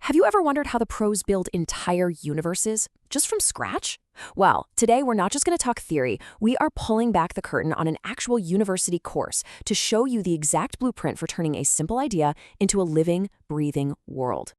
Have you ever wondered how the pros build entire universes, just from scratch? Well, today we're not just going to talk theory, we are pulling back the curtain on an actual university course to show you the exact blueprint for turning a simple idea into a living, breathing world.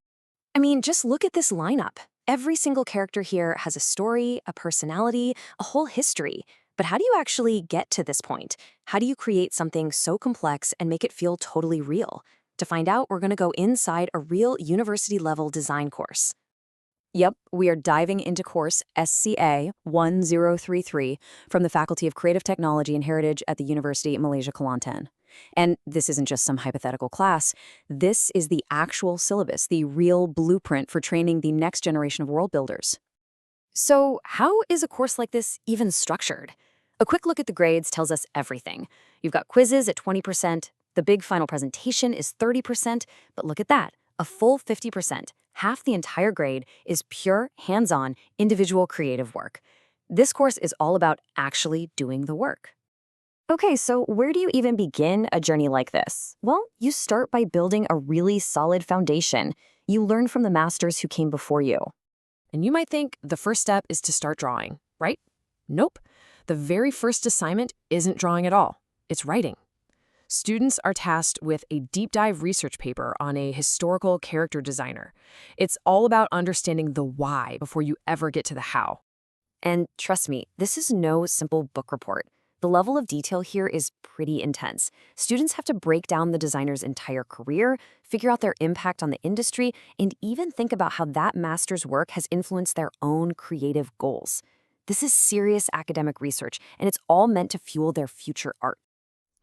I mean, just look at this lineup. Every single character here has a story, a personality, a whole history. But how do you actually get to this point? How do you create something so complex and make it feel totally real? To find out, we're going to go inside a real university-level design course. Yep, we are diving into course SCA 1033 from the Faculty of Creative Technology and Heritage at the University Malaysia Kelantan. And this isn't just some hypothetical class. This is the actual syllabus, the real blueprint for training the next generation of world builders. So how is a course like this even structured? A quick look at the grades tells us everything. You've got quizzes at 20%, the big final presentation is 30%, but look at that, a full 50%. Half the entire grade is pure, hands-on, individual creative work. This course is all about actually doing the work. Okay, so where do you even begin a journey like this? Well, you start by building a really solid foundation. You learn from the masters who came before you. And you might think the first step is to start drawing, right? Nope. The very first assignment isn't drawing at all. It's writing. Students are tasked with a deep dive research paper on a historical character designer. It's all about understanding the why before you ever get to the how. And trust me, this is no simple book report. The level of detail here is pretty intense. Students have to break down the designer's entire career, figure out their impact on the industry, and even think about how that master's work has influenced their own creative goals. This is serious academic research, and it's all meant to fuel their future art.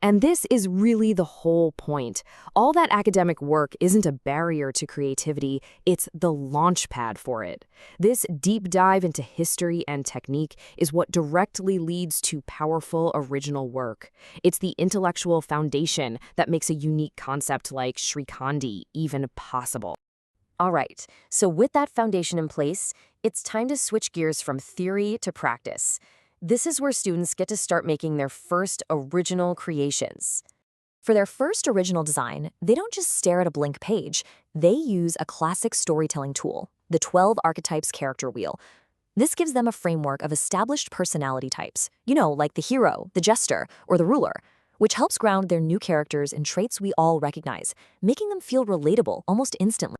And this is really the whole point. All that academic work isn't a barrier to creativity, it's the launch pad for it. This deep dive into history and technique is what directly leads to powerful original work. It's the intellectual foundation that makes a unique concept like Shrikandi even possible. All right, so with that foundation in place, it's time to switch gears from theory to practice. This is where students get to start making their first original creations. For their first original design, they don't just stare at a blank page. They use a classic storytelling tool, the 12 Archetypes character wheel. This gives them a framework of established personality types, like the hero, the jester, or the ruler, which helps ground their new characters in traits we all recognize, making them feel relatable almost instantly.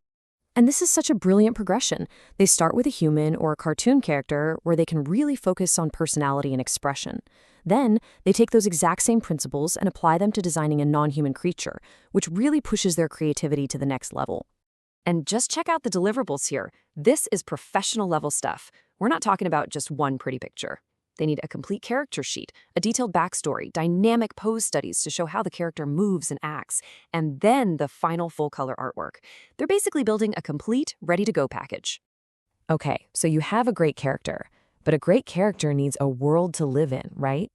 And this is such a brilliant progression. They start with a human or a cartoon character where they can really focus on personality and expression. Then, they take those exact same principles and apply them to designing a non-human creature, which really pushes their creativity to the next level. And just check out the deliverables here. This is professional level stuff. We're not talking about just one pretty picture. They need a complete character sheet, a detailed backstory, dynamic pose studies to show how the character moves and acts, and then the final full-color artwork. They're basically building a complete, ready-to-go package. Okay, so you have a great character, but a great character needs a world to live in, right?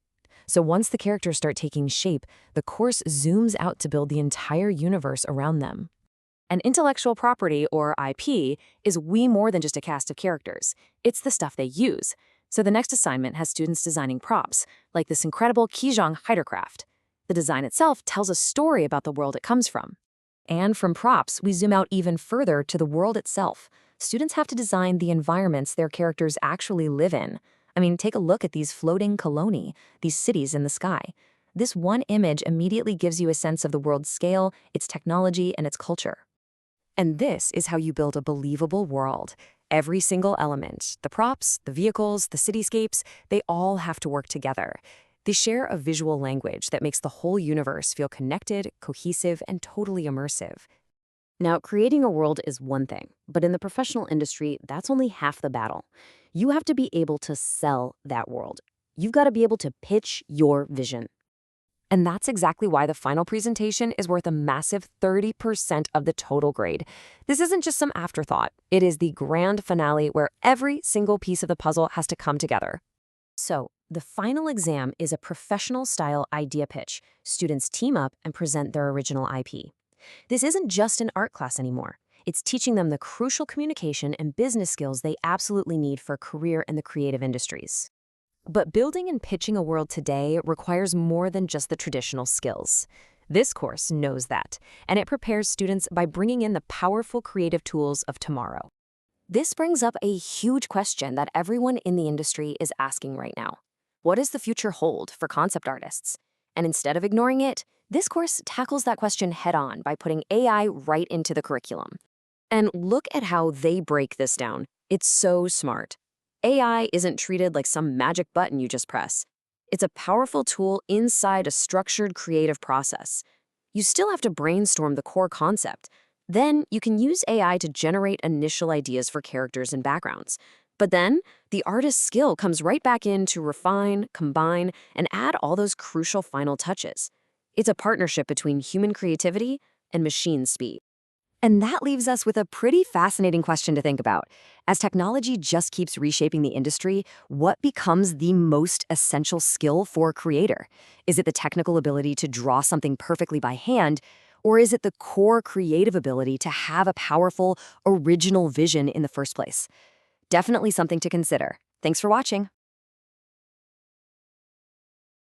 So once the characters start taking shape, the course zooms out to build the entire universe around them. And intellectual property, or IP, is way more than just a cast of characters. It's the stuff they use. So the next assignment has students designing props, like this incredible Kijang Hydercraft. The design itself tells a story about the world it comes from. And from props, we zoom out even further to the world itself. Students have to design the environments their characters actually live in. I mean, take a look at these floating coloni, these cities in the sky. This one image immediately gives you a sense of the world's scale, its technology, and its culture. And this is how you build a believable world. Every single element, the props, the vehicles, the cityscapes, they all have to work together. They share a visual language that makes the whole universe feel connected, cohesive, and totally immersive. Now, creating a world is one thing, but in the professional industry, that's only half the battle. You have to be able to sell that world. You've got to be able to pitch your vision. And that's exactly why the final presentation is worth a massive 30% of the total grade. This isn't just some afterthought. It is the grand finale where every single piece of the puzzle has to come together. So, the final exam is a professional-style idea pitch. Students team up and present their original IP. This isn't just an art class anymore. It's teaching them the crucial communication and business skills they absolutely need for a career in the creative industries. But building and pitching a world today requires more than just the traditional skills. This course knows that, and it prepares students by bringing in the powerful creative tools of tomorrow. This brings up a huge question that everyone in the industry is asking right now. What does the future hold for concept artists? And instead of ignoring it, this course tackles that question head-on by putting AI right into the curriculum. And look at how they break this down. It's so smart. AI isn't treated like some magic button you just press. It's a powerful tool inside a structured creative process. You still have to brainstorm the core concept. Then you can use AI to generate initial ideas for characters and backgrounds. But then the artist's skill comes right back in to refine, combine, and add all those crucial final touches. It's a partnership between human creativity and machine speed. And that leaves us with a pretty fascinating question to think about. As technology just keeps reshaping the industry, what becomes the most essential skill for a creator? Is it the technical ability to draw something perfectly by hand, or is it the core creative ability to have a powerful, original vision in the first place? Definitely something to consider. Thanks for watching.